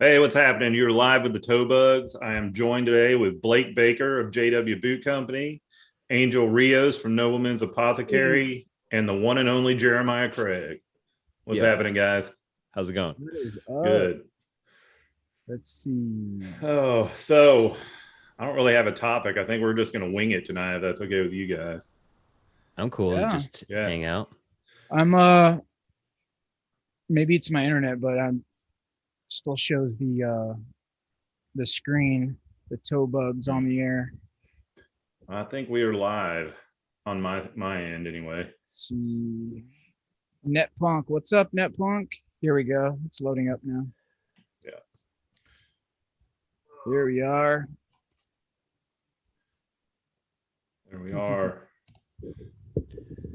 Hey, what's happening? You're live with the Toe Bugs. I am joined today with Blake Baker of JW Boot Company, Angel Rios from Nobleman's Apothecary, and the one and only Jeremiah Craig. What's happening, guys? How's it going? What is up? Good. Let's see. Oh, so I don't really have a topic. I think we're just going to wing it tonight, if that's okay with you guys. I'm cool Yeah. to just hang out. I'm maybe it's my internet, but I'm still shows the screen, the toe bugs on the air. I think we are live on my end anyway. Let's see. Netpunk. What's up, Netpunk? Here we go. It's loading up now. Yeah. Here we are. There we are.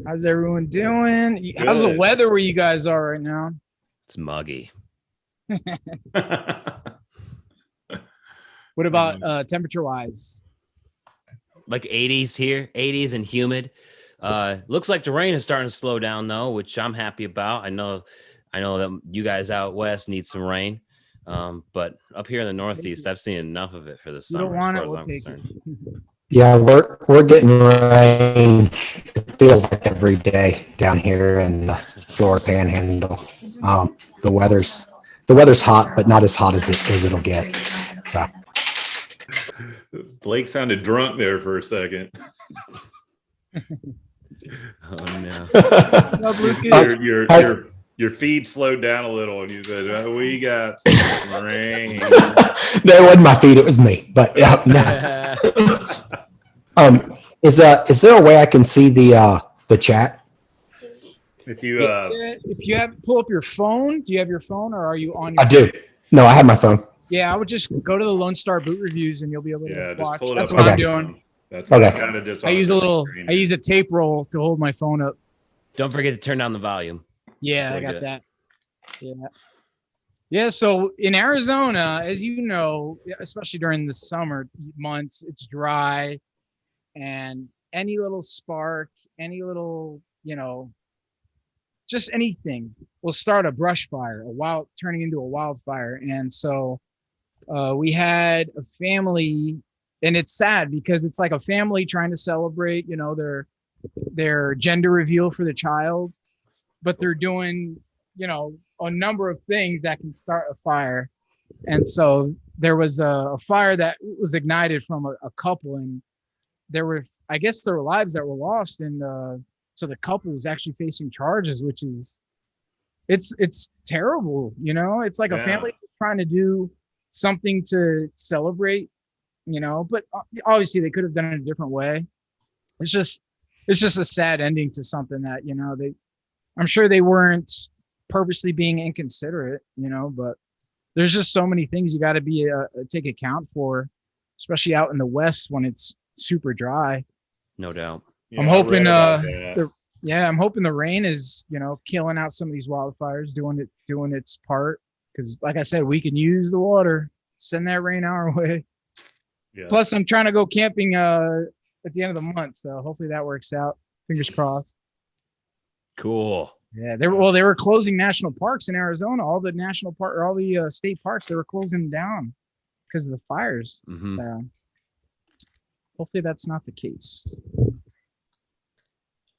How's everyone doing? How's the weather where you guys are right now? It's muggy. What about temperature wise? Like 80s here, 80s and humid. Looks like the rain is starting to slow down though, which I'm happy about. I know that you guys out west need some rain. But up here in the Northeast, I've seen enough of it for the summer. You don't want as it, far we'll as I'm take concerned. it. Yeah, we're getting rain. It feels like every day down here in the Florida Panhandle. The weather's hot, but not as hot as it'll get. So Blake sounded drunk there for a second. Oh no. Up, Lucas? Your feed slowed down a little, and you said, "Oh, we got some rain." That wasn't my feet; it was me. But yeah, no. Is there a way I can see the chat? If you pull up your phone, do you have your phone or are you on your I do. No, I have my phone. Yeah, I would just go to the Lone Star Boot Reviews and you'll be able to watch. Pull it That's up. what I'm Okay. doing. That's Okay. kind of just. I use a tape roll to hold my phone up. Don't forget to turn down the volume. Yeah, I Really got good. that. Yeah. Yeah, so in Arizona, as you know, especially during the summer months, it's dry and any little spark, any little, just anything will start a brush fire, turning into a wildfire. And so we had a family, and it's sad because it's like a family trying to celebrate, their gender reveal for the child, but they're doing, a number of things that can start a fire. And so there was a fire that was ignited from a couple, and there were lives that were lost. And so the couple is actually facing charges, which is, it's terrible. It's like a family trying to do something to celebrate, but obviously they could have done it a different way. It's just a sad ending to something that, I'm sure they weren't purposely being inconsiderate, but there's just so many things you got to take account for, especially out in the West when it's super dry. No doubt. Yeah, I'm hoping I'm hoping the rain is, killing out some of these wildfires, doing its part. Because like I said, we can use the water. Send that rain our way. Yeah. Plus, I'm trying to go camping at the end of the month, so hopefully that works out. Fingers crossed. Cool. Yeah, they were closing national parks in Arizona. All the state parks, they were closing down because of the fires. Mm-hmm. Hopefully that's not the case.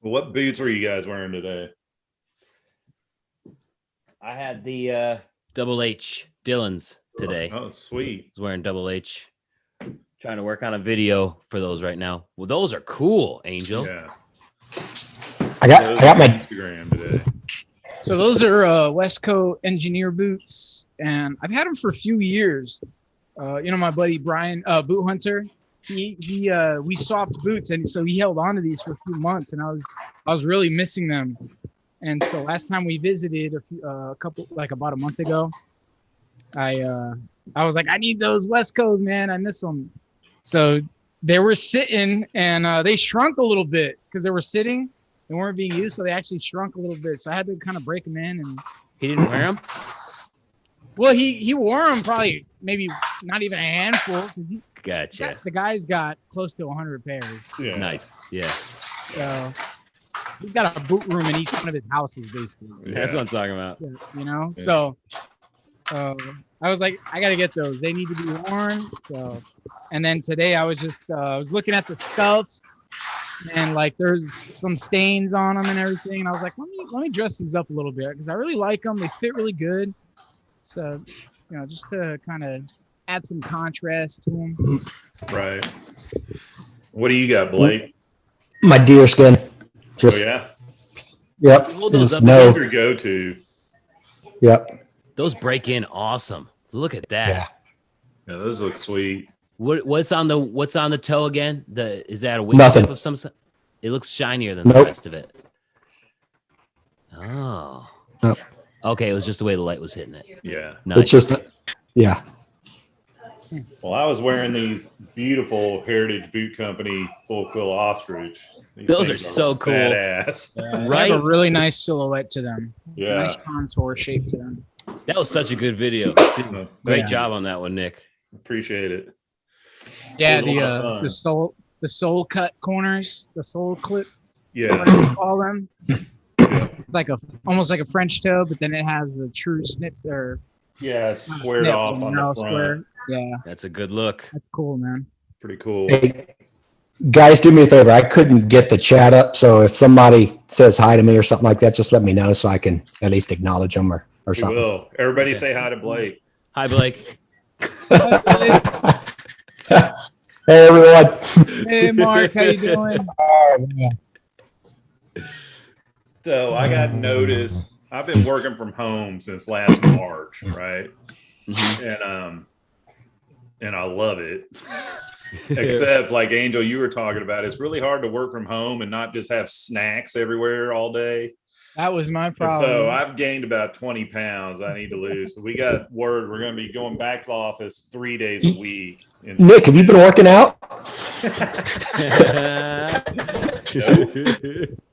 What boots were you guys wearing today? I had the Double H Dillons today. Oh, sweet. I was wearing Double H. Trying to work on a video for those right now. Well, those are cool, Angel. Yeah. I got my Instagram today. So those are Westco engineer boots, and I've had them for a few years. My buddy Brian, Boot Hunter, we swapped boots, and so he held on to these for a few months, and I was really missing them. And so last time we visited about a month ago, I was like, I need those Westcos, man. I miss them. So they were sitting, and they shrunk a little bit because they were sitting. They weren't being used, so they actually shrunk a little bit. So I had to kind of break them in. And He didn't wear them? well, he wore them probably maybe not even a handful. Gotcha. The guy's got close to 100 pairs. Yeah. Nice. Yeah. So he's got a boot room in each one of his houses, basically. That's what I'm talking about. Yeah. So I was like, I gotta get those. They need to be worn. So, and then today I was just I was looking at the scuffs, and like there's some stains on them and everything. And I was like, let me dress these up a little bit because I really like them. They fit really good. So, just to kind of add some contrast to them. Right. What do you got, Blake? My deer skin. Just, Oh, yeah. Yep. Hold those up What's your go-to? Yep. Those break in awesome. Look at that. Yeah. Yeah, those look sweet. What's on the toe again? Is that a wingtip Nothing. of some sort? It looks shinier than the Nope. rest of it. Oh. Nope. Okay, it was just the way the light was hitting it. Yeah. Nice. It's just, yeah. Well, I was wearing these beautiful Heritage Boot Company full quill ostrich. These Those things are so cool. Badass. They Right? have a really nice silhouette to them. Yeah. Nice contour shape to them. That was such a good video. Great Yeah. job on that one, Nick. Appreciate it. Yeah, It was a lot of fun. the sole cut corners, the sole clips. Yeah. What do you call them? Like almost like a French toe, but then it has the true snip or Yeah, it's squared snip off and on narrow the front. square. Yeah, That's a good look. that's cool, man. Pretty cool. Hey, guys, do me a favor. I couldn't get the chat up, so if somebody says hi to me or something like that, just let me know so I can at least acknowledge them or We something. will. Everybody say hi to Blake. Hi, Blake. Hey, everyone. Hey, Mark, how you doing? So I got notice. I've been working from home since last March, right? And I love it. Except like Angel, you were talking about, it's really hard to work from home and not just have snacks everywhere all day. That was my And problem. so I've gained about 20 pounds I need to lose. So we got word we're going to be going back to the office 3 days a week. Nick, have you been working out?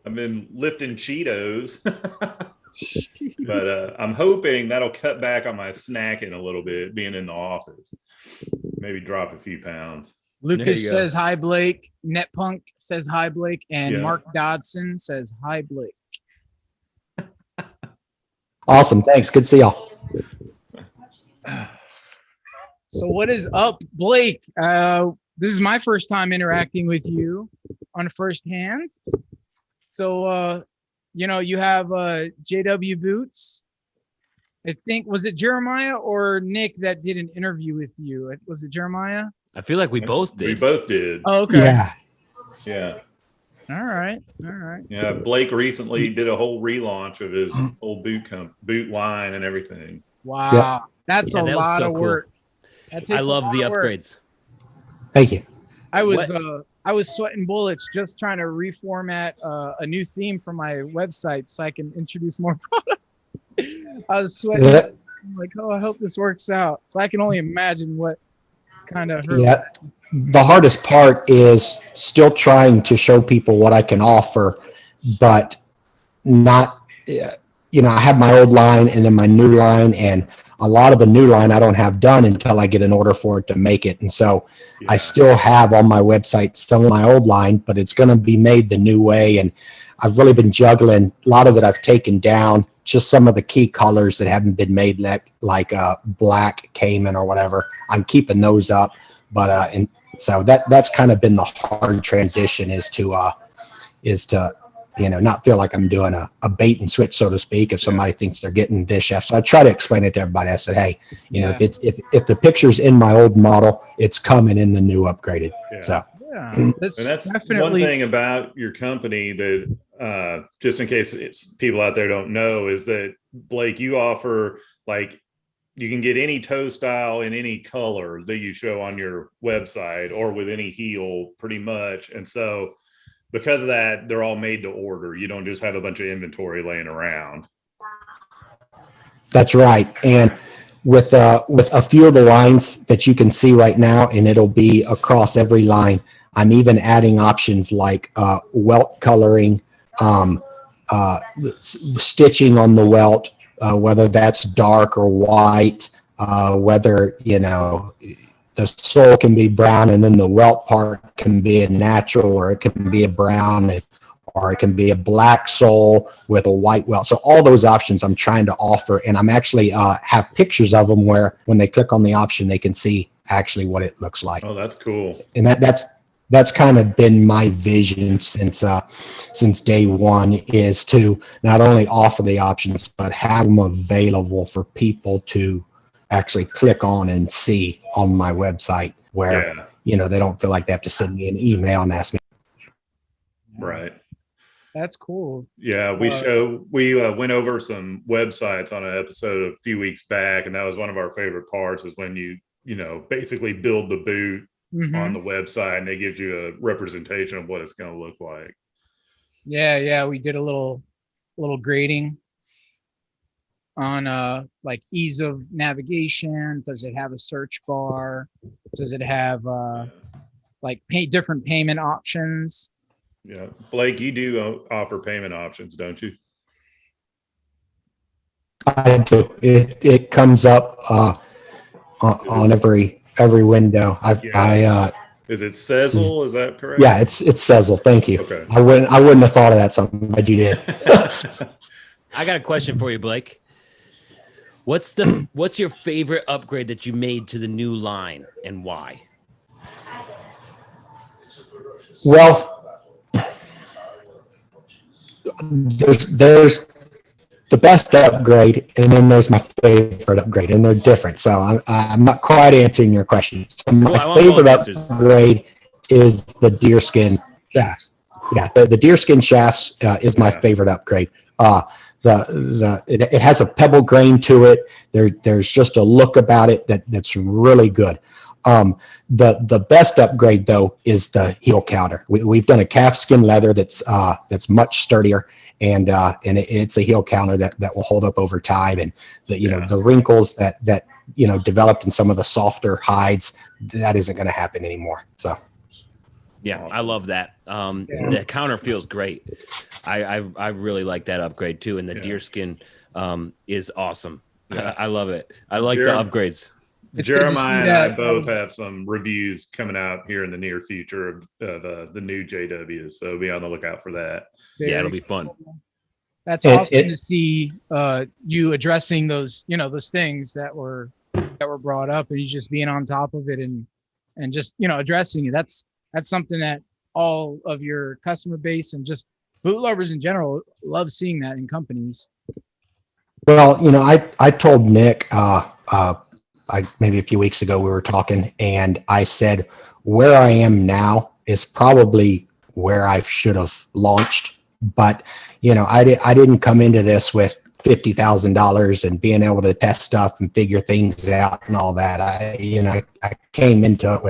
I've been lifting Cheetos. But I'm hoping that'll cut back on my snacking a little bit being in the office. Maybe drop a few pounds. Lucas says hi, Blake. Netpunk says hi, Blake. And Yeah. Mark Dodson says hi, Blake. Awesome. Thanks. Good to see y'all. So what is up, Blake? This is my first time interacting with you on firsthand. So, you have JW Boots. I think, was it Jeremiah or Nick that did an interview with you? Was it Jeremiah? I feel like we both did. We both did. Oh, okay. Yeah. Yeah. All right. All right. Yeah. Blake recently did a whole relaunch of his old boot line and everything. Wow. Yep. That's Yeah, a that was lot so of cool. work. That takes I love a lot the of work. upgrades. Thank you. I was sweating bullets just trying to reformat a new theme for my website so I can introduce more products. I was sweating. Yeah. I'm like, oh, I hope this works out. So I can only imagine what kind of hurt. Yeah. The hardest part is still trying to show people what I can offer, but not, I have my old line and then my new line, and a lot of the new line I don't have done until I get an order for it to make it. And so Yeah. I still have on my website selling my old line, but it's going to be made the new way. And I've really been juggling. A lot of it I've taken down, just some of the key colors that haven't been made, like black Cayman or whatever. I'm keeping those up. But and so that's kind of been the hard transition is to not feel like I'm doing a bait and switch, so to speak, if somebody thinks they're getting this chef. So I try to explain it to everybody. I said, hey, if the picture's in my old model, it's coming in the new upgraded. Yeah. So Yeah, that's, And that's definitely one thing about your company that, just in case it's people out there don't know, is that Blake, you offer you can get any toe style in any color that you show on your website or with any heel pretty much. And so because of that, they're all made to order. You don't just have a bunch of inventory laying around. that's right. And with a few of the lines that you can see right now, and it'll be across every line, I'm even adding options like welt coloring, stitching on the welt, whether that's dark or white, whether, the sole can be brown and then the welt part can be a natural, or it can be a brown or it can be a black sole with a white welt. So all those options I'm trying to offer, and I'm actually have pictures of them where when they click on the option, they can see actually what it looks like. Oh, that's cool. And that's kind of been my vision since day one, is to not only offer the options, but have them available for people to actually click on and see on my website, where they don't feel like they have to send me an email and ask me. Right. That's cool. Yeah, we went over some websites on an episode a few weeks back, and that was one of our favorite parts, is when you basically build the boot on the website, and it gives you a representation of what it's going to look like. Yeah, we did a little grading on like ease of navigation. Does it have a search bar? Does it have like different payment options? Yeah, Blake, you do offer payment options, don't you? I do. It comes up on every window. Is it Sezzle? Is that correct? Yeah, it's Sezzle. Thank you. Okay. I wouldn't have thought of that, so I'm glad you did. I got a question for you, Blake. What's your favorite upgrade that you made to the new line, and why? Well, there's the best upgrade, and then there's my favorite upgrade, and they're different. So I'm not quite answering your question. So my favorite upgrade is the deerskin shafts. Yeah, the deerskin shafts is my favorite upgrade. It has a pebble grain to it. There's just a look about it that's really good. The best upgrade though is the heel counter. We've done a calfskin leather that's much sturdier, and it's a heel counter that will hold up over time, and the wrinkles that developed in some of the softer hides, that isn't going to happen anymore. So. Yeah, I love that. The counter feels great. I really like that upgrade too, and the deerskin is awesome. Yeah. I love it. I like the upgrades. Jeremiah and I both have some reviews coming out here in the near future of the new JWs, so be on the lookout for that. Yeah, it'll be fun. That's awesome to see you addressing those things that were brought up, and you just being on top of it and just addressing it. That's something that all of your customer base and just boot lovers in general love seeing that in companies. Well, I told Nick maybe a few weeks ago, we were talking, and I said where I am now is probably where I should have launched, but I didn't come into this with $50,000 and being able to test stuff and figure things out and all that. I came into it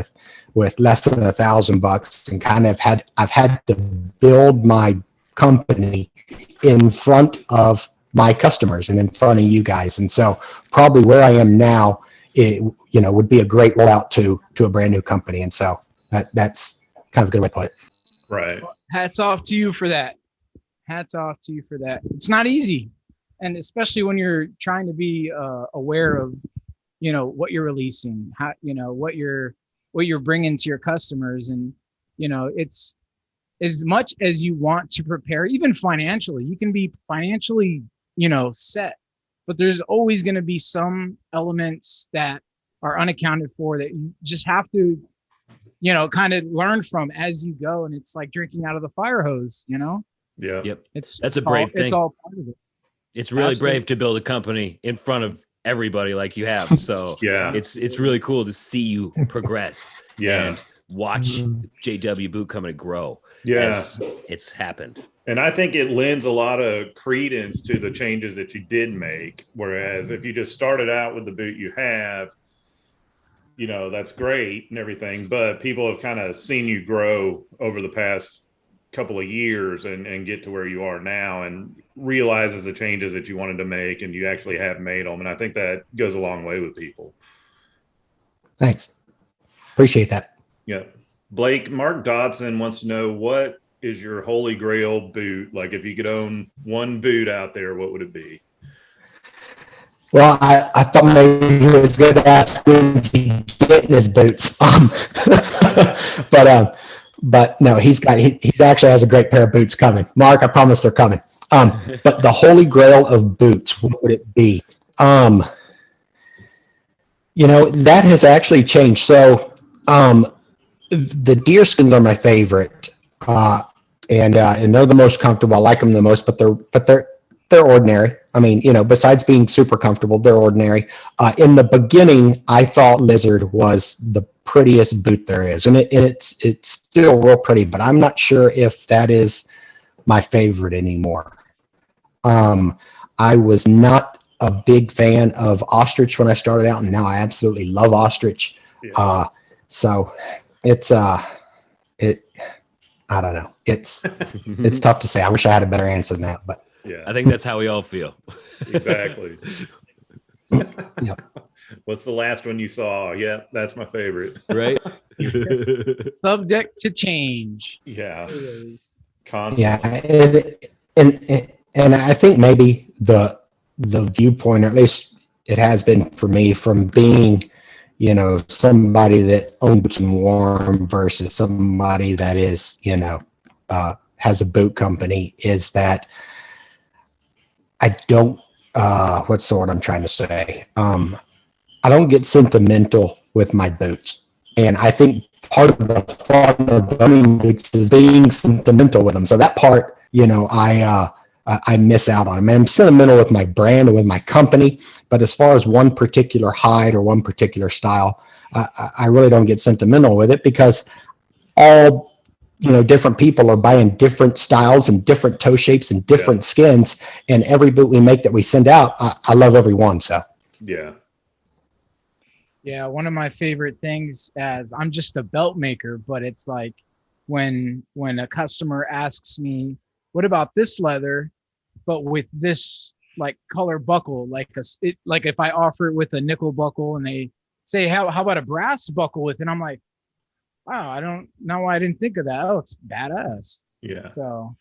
with less than $1,000 and kind of I've had to build my company in front of my customers and in front of you guys. And so probably where I am now, it would be a great rollout to a brand new company. And so that's kind of a good way to put it. Right. Hats off to you for that. It's not easy. And especially when you're trying to be aware of, what you're releasing, how, what you're bringing to your customers. And, it's as much as you want to prepare, even financially, you can be financially, set, but there's always going to be some elements that are unaccounted for that you just have to, kind of learn from as you go. And it's like drinking out of the fire hose, Yeah. Yep. That's a brave thing. It's all part of it. It's really brave to build a company in front of everybody like you have. So yeah, it's really cool to see you progress. Yeah. And watch JW Boot Company grow. Yeah. It's happened. And I think it lends a lot of credence to the changes that you did make. Whereas if you just started out with the boot you have, that's great and everything, but people have kind of seen you grow over the past couple of years and get to where you are now and realizes the changes that you wanted to make and you actually have made them. And I think that goes a long way with people. Thanks. Appreciate that. Yeah. Blake, Mark Dodson wants to know, what is your holy grail boot? Like if you could own one boot out there, what would it be? Well, I thought maybe he was going to ask when's he getting his boots. But But no, he actually has a great pair of boots coming. Mark, I promise they're coming. But the holy grail of boots, what would it be? That has actually changed. So the deerskins are my favorite, and they're the most comfortable. I like them the most, but they're ordinary. I mean, besides being super comfortable, they're ordinary. In the beginning, I thought lizard was the prettiest boot there is, and it's still real pretty, but I'm not sure if that is my favorite anymore. I was not a big fan of ostrich when I started out, and now I absolutely love ostrich. Yeah. So it's I don't know. It's tough to say. I wish I had a better answer than that, but Yeah, I think that's how we all feel. exactly. Yep. What's the last one you saw? Yeah, that's my favorite. Right? Subject to change. Yeah, Always. constantly. Yeah, and I think maybe the viewpoint, or at least it has been for me, from being somebody that owns boots and warm versus somebody that is has a boot company, is that I don't what's the word I'm trying to say? I don't get sentimental with my boots. And I think part of the fun of owning boots is being sentimental with them. So that part, I miss out on. I mean, I'm sentimental with my brand and with my company, but as far as one particular hide or one particular style, I really don't get sentimental with it, because all different people are buying different styles and different toe shapes and different skins, and every boot we make that we send out, I love every one. So yeah, one of my favorite things, as I'm just a belt maker, but it's like when a customer asks me, what about this leather but with this like color buckle, like if I offer it with a nickel buckle and they say how about a brass buckle with it, I'm like, wow, I don't know why I didn't think of that. Oh, it's badass. Yeah. So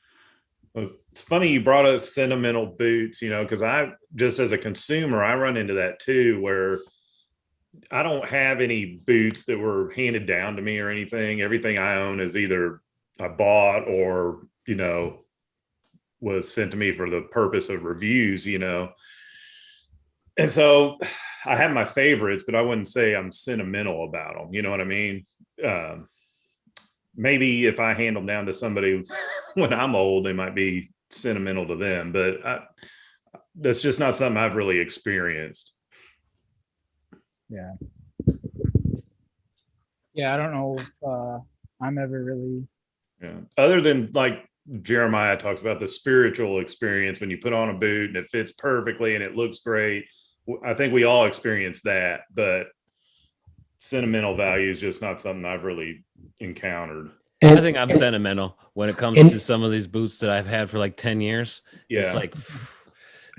it's funny you brought up sentimental boots, because I just, as a consumer, I run into that too, where I don't have any boots that were handed down to me or anything. Everything I own is either I bought or, was sent to me for the purpose of reviews, And so I have my favorites, but I wouldn't say I'm sentimental about them. You know what I mean? Maybe if I hand them down to somebody when I'm old, they might be sentimental to them, but that's just not something I've really experienced. Yeah, I don't know if I'm ever really. Yeah. Other than like Jeremiah talks about the spiritual experience when you put on a boot and it fits perfectly and it looks great. I think we all experience that, but sentimental value is just not something I've really encountered. I think I'm sentimental when it comes to some of these boots that I've had for like 10 years. Yeah. It's like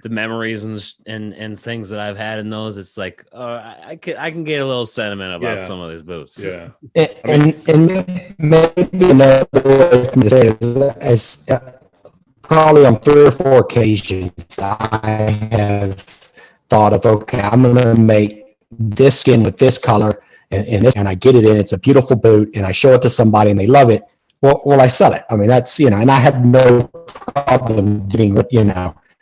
the memories and things that I've had in those. It's like, I can get a little sentiment about some of these boots. Yeah. And maybe another way to say it is probably on 3 or 4 occasions I have thought of, okay, I'm going to make this skin with this color and this, and I get it in. It's a beautiful boot, and I show it to somebody and they love it. Well, I sell it. I mean, that's and I have no problem getting if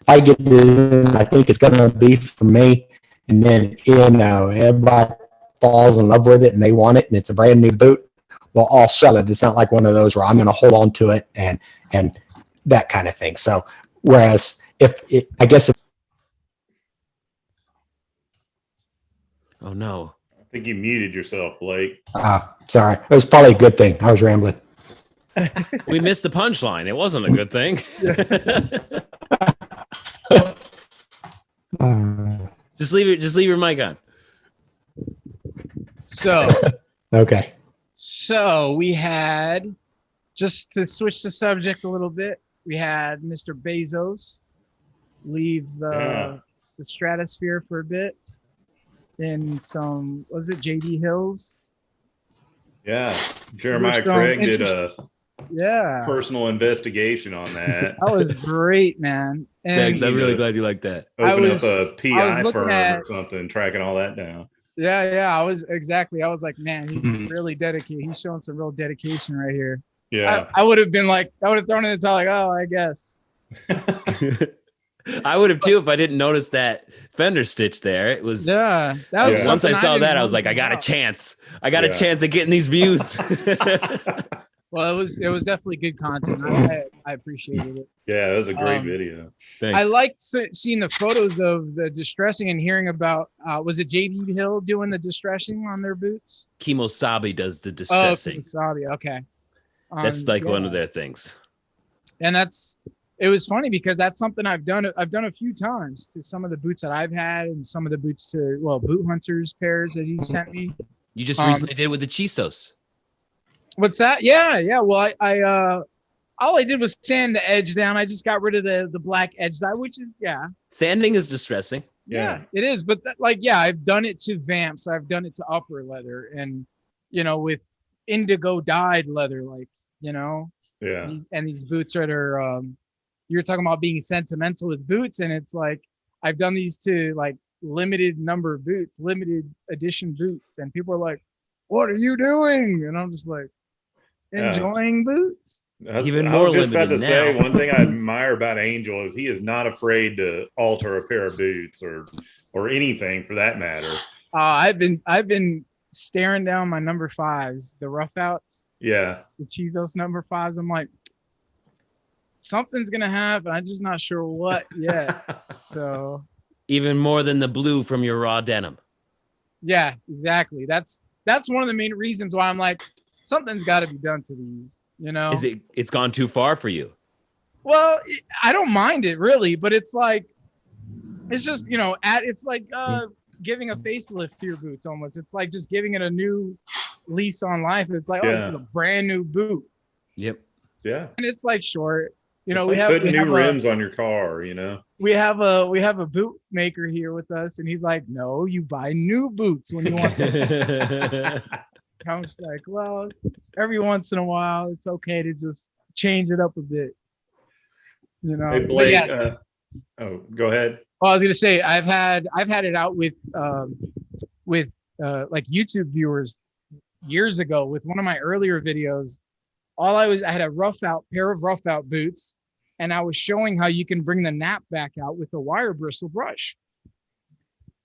I get it in, I think it's going to be for me, and then everybody falls in love with it and they want it and it's a brand new boot. Well, I'll sell it. It's not like one of those where I'm going to hold on to it and that kind of thing. So, whereas I guess. Oh no. I think you muted yourself, Blake. Sorry. It was probably a good thing. I was rambling. We missed the punchline. It wasn't a good thing. Just leave your mic on. So okay. So we had, just to switch the subject a little bit, we had Mr. Bezos leave the stratosphere for a bit in some, was it JD Hills? Yeah. Jeremiah Craig did a personal investigation on that. That was great, man. And thanks. I'm really glad you like that. Open up a PI firm or something, tracking all that down. Yeah. I was like, man, he's really dedicated. He's showing some real dedication right here. Yeah. I would have been like, I would have thrown in the towel like, oh, I guess. I would have too if I didn't notice that fender stitch there. It was Yeah, that was Yeah. once I something saw didn't that, I was know like, I got a about. chance. I got a Yeah. chance at getting these views. Well, it was definitely good content. I appreciated it. Yeah, that was a great Um, video. Thanks. I liked seeing the photos of the distressing and hearing about. Was it JD Hill doing the distressing on their boots? Kimosabi does the Oh, distressing. Kumasabi. Okay. That's like one yeah. of their things. And it was funny because that's something I've done a few times to some of the boots that I've had and some of the boots to Boot Hunters pairs that he sent me. You just recently did with the Chisos. What's that? Yeah. Well, I all I did was sand the edge down. I just got rid of the black edge side, which is Sanding is distressing. yeah, it is. But I've done it to Vamps. I've done it to upper leather, and with indigo dyed leather, Yeah. these boots that are you're talking about being sentimental with boots, and it's like I've done these to like limited number of boots, limited edition boots, and people are like, "What are you doing?" And I'm just like, enjoying boots. Even I more was just about to limited say, now. one thing I admire about Angel is he is not afraid to alter a pair of boots or anything for that matter. I've been staring down my number 5s, the rough outs, Yeah. the Chisos number 5s. I'm like, something's gonna happen. I'm just not sure what yet. So Even more than the blue from your raw denim. yeah, exactly. That's one of the main reasons why I'm like, something's got to be done to these. It's gone too far for you? Well, I don't mind it really, but it's like, it's just it's like giving a facelift to your boots almost. It's like just giving it a new lease on life. It's like, oh, this is a brand new boot. Yep. Yeah. And it's like short. It's like putting new rims on your car, We have a boot maker here with us, and he's like, no, you buy new boots when you want them. I was like, well, every once in a while, it's okay to just change it up a bit. Hey, Blake, yes. Go ahead. Well, I was gonna say I've had it out with like YouTube viewers years ago with one of my earlier videos. I had a pair of rough out boots, and I was showing how you can bring the nap back out with a wire bristle brush.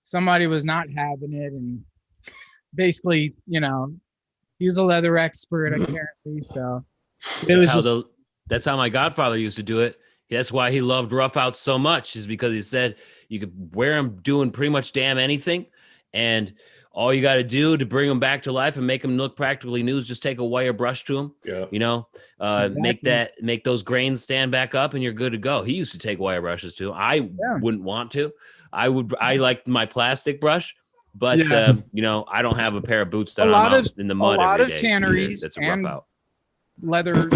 Somebody was not having it, and basically, he was a leather expert apparently. So that's how my godfather used to do it. That's why he loved rough outs so much, is because he said you could wear them doing pretty much damn anything, and all you got to do to bring them back to life and make them look practically new is just take a wire brush to them. Yeah. Exactly. Make those grains stand back up, and you're good to go. He used to take wire brushes too. I wouldn't want to. I like my plastic brush, but I don't have a pair of boots that I'm out in the mud every day. A lot of tanneries that's a rough out. Leather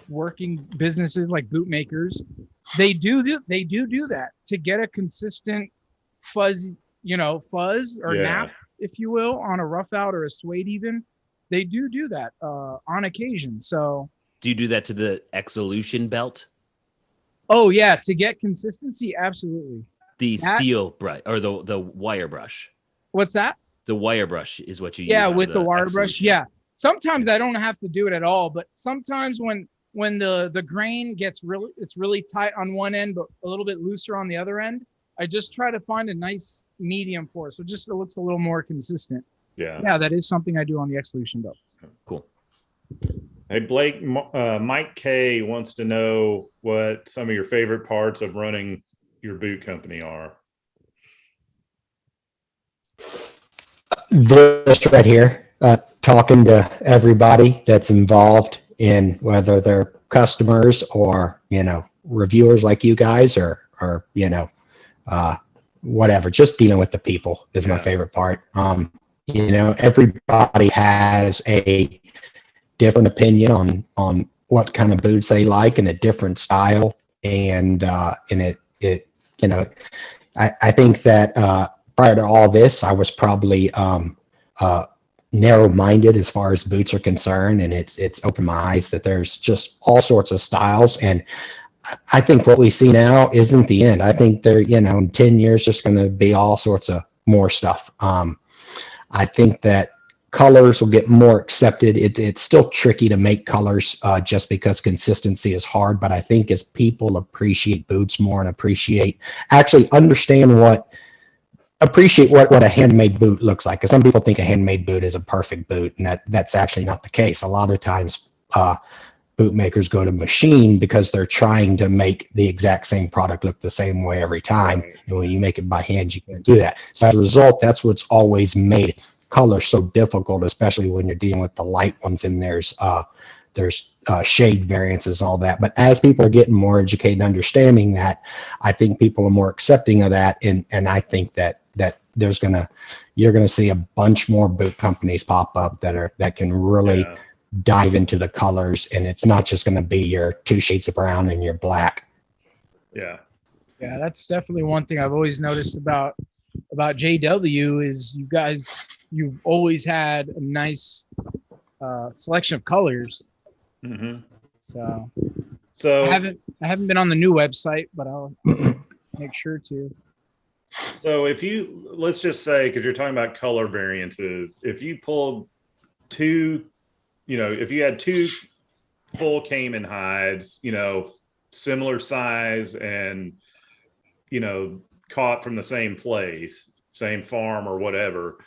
working businesses like boot makers, they do that to get a consistent fuzz or nap, if you will, on a rough out or a suede. Even they do that on occasion. So do you do that to the Exolution belt? Oh yeah, to get consistency, absolutely. The steel brush or the wire brush. What's that? The wire brush is what you use. Yeah, with the wire brush. Exolution. Yeah. Sometimes I don't have to do it at all, but sometimes when the grain gets really tight on one end, but a little bit looser on the other end, I just try to find a nice medium for it. So just it looks a little more consistent. Yeah, that is something I do on the Exolution belts. Cool. Hey, Blake, Mike K wants to know what some of your favorite parts of running your boot company are. This right here, talking to everybody that's involved in, whether they're customers or, reviewers like you guys or whatever, just dealing with the people is my favorite part. Everybody has a different opinion on what kind of boots they like and a different style. And I think that prior to all this, I was probably narrow-minded as far as boots are concerned, and it's opened my eyes that there's just all sorts of styles. And I think what we see now isn't the end. I think there, in 10 years, there's going to be all sorts of more stuff. I think that colors will get more accepted. It's still tricky to make colors just because consistency is hard. But I think as people appreciate boots more and actually understand appreciate what a handmade boot looks like. Because some people think a handmade boot is a perfect boot, and that's actually not the case. A lot of times, boot makers go to machine because they're trying to make the exact same product look the same way every time. Right. And when you make it by hand, you can't do that. So as a result, that's what's always made color so difficult, especially when you're dealing with the light ones, and there's shade variances and all that. But as people are getting more educated and understanding that, I think people are more accepting of that, and I think that you're gonna see a bunch more boot companies pop up that can really dive into the colors, and it's not just going to be your 2 shades of brown and your black. Yeah. Yeah, that's definitely one thing I've always noticed about JW is you've always had a nice selection of colors. Mm-hmm. So So I haven't been on the new website, but I'll make sure to. So let's just say, because you're talking about color variances, if you pulled if you had 2 full caiman hides, similar size and, caught from the same place, same farm or whatever,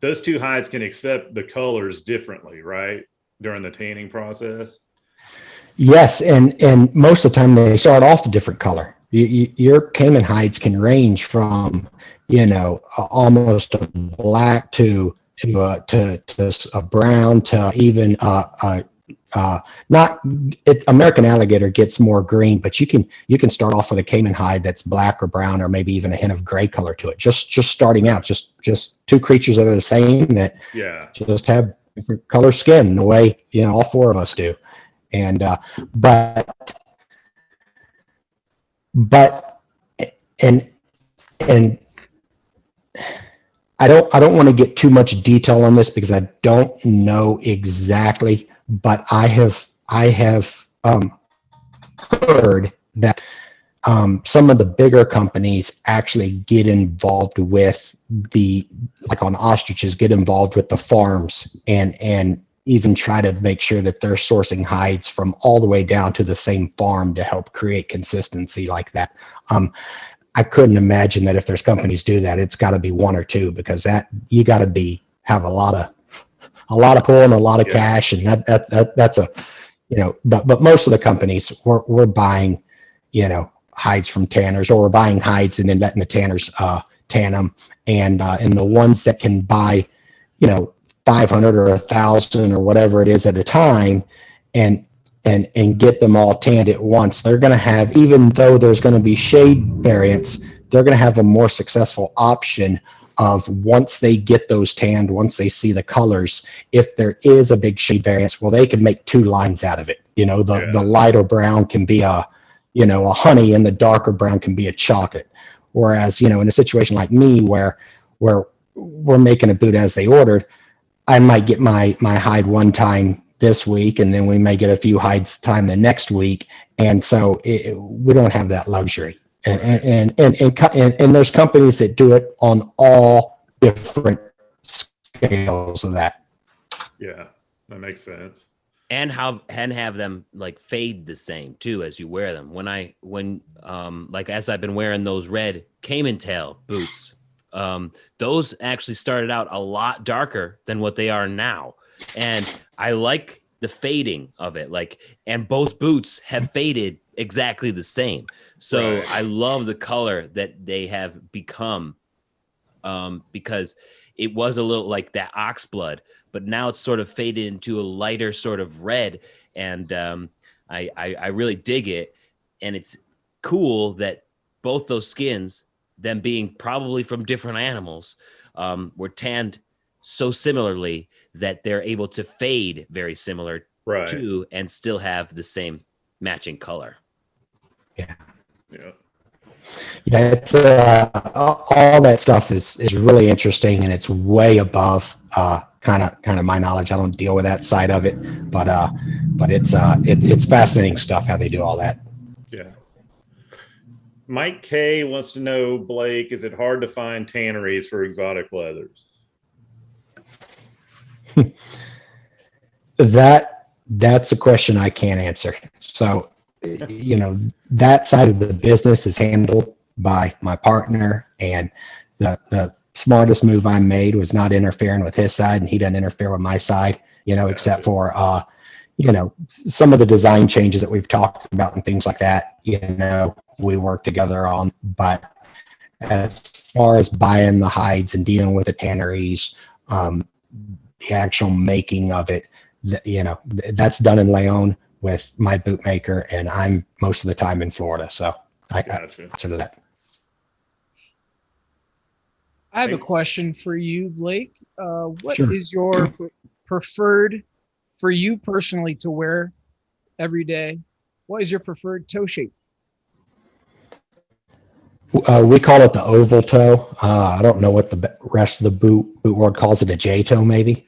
those 2 hides can accept the colors differently, right? During the tanning process. Yes, and most of the time they start off a different color. Your caiman hides can range from, almost a black to a brown to even American alligator gets more green, but you can start off with a caiman hide that's black or brown or maybe even a hint of gray color to it. Just starting out, just 2 creatures that are the same that just have different color skin the way all 4 of us do. And and I don't want to get too much detail on this because I don't know exactly, but I have heard that some of the bigger companies actually get involved with like on ostriches, get involved with the farms and even try to make sure that they're sourcing hides from all the way down to the same farm to help create consistency like that. I couldn't imagine that if there's companies do that, it's got to be 1 or 2, because that you got to have a lot of pull and a lot of cash, and that's a but most of the companies we're buying hides from tanners, or we're buying hides and then letting the tanners tan them, and the ones that can buy 500 or 1,000 or whatever it is at a time, and get them all tanned at once, they're going to have, even though there's going to be shade variants, they're going to have a more successful option of, once they get those tanned, once they see the colors, if there is a big shade variance, well, they can make 2 lines out of it. The lighter brown can be a honey, and the darker brown can be a chocolate. Whereas, in a situation like me where we're making a boot as they ordered, I might get my hide one time this week, and then we may get a few hides time the next week, and so we don't have that luxury. And there's companies that do it on all different scales of that. Yeah, that makes sense. And have them like fade the same too as you wear them. As I've been wearing those red caiman tail boots, those actually started out a lot darker than what they are now. And I like the fading of it, and both boots have faded exactly the same. So right. I love the color that they have become, because it was a little like that ox blood, but now it's sort of faded into a lighter sort of red. And I really dig it. And it's cool that both those skins, them being probably from different animals, were tanned so similarly that they're able to fade very similar to, and still have the same matching color. Yeah. It's all that stuff is really interesting, and it's way above kind of my knowledge. I don't deal with that side of it, but it's fascinating stuff how they do all that. Yeah. Mike K wants to know, Blake, is it hard to find tanneries for exotic leathers? That's a question I can't answer. So, that side of the business is handled by my partner, and the smartest move I made was not interfering with his side, and he doesn't interfere with my side, except for, some of the design changes that we've talked about and things like that, we work together on. But as far as buying the hides and dealing with the tanneries, the actual making of it, that's done in Leon with my bootmaker, and I'm most of the time in Florida. So I consider that. I have a question for you, Blake. What Sure. is your preferred, for you personally, to wear every day? What is your preferred toe shape? We call it the oval toe. I don't know what the rest of the boot world calls it, a J toe maybe.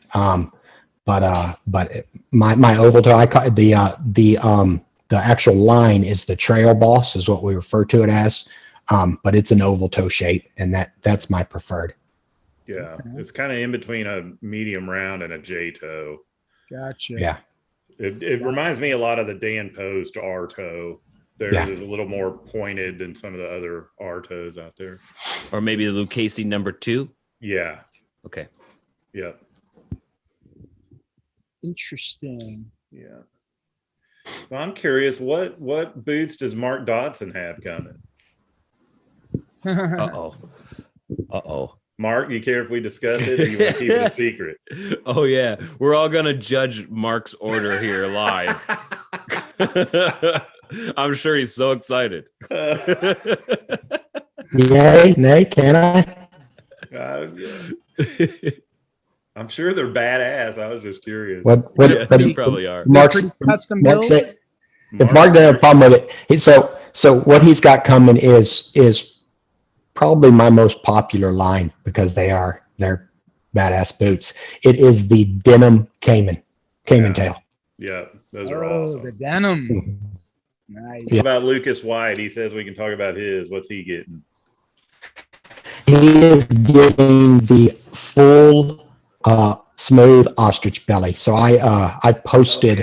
But my oval toe, I call it the actual line is the trail boss, is what we refer to it as. But it's an oval toe shape, and that's my preferred. Yeah, it's kind of in between a medium round and a J toe. Gotcha. Yeah. It reminds me a lot of the Dan Post R toe. Theirs is a little more pointed than some of the other R toes out there. Or maybe the Lucchese #2. Yeah. Okay. Yeah. Interesting. Yeah. So I'm curious, what boots does Mark Dodson have coming? Uh-oh. Mark, you care if we discuss it, or you want to keep it a secret? Oh yeah, we're all gonna judge Mark's order here live. I'm sure he's so excited. Yay, nay, can I? I'm sure they're badass. I was just curious. What they probably are. Pretty custom build. If Mark doesn't have a problem with it, so what he's got coming is probably my most popular line, because they're badass boots. It is the denim Cayman tail. Yeah, those are awesome. The denim. Nice. What about Lucas White? He says we can talk about his. What's he getting? He is getting the full smooth ostrich belly. So I posted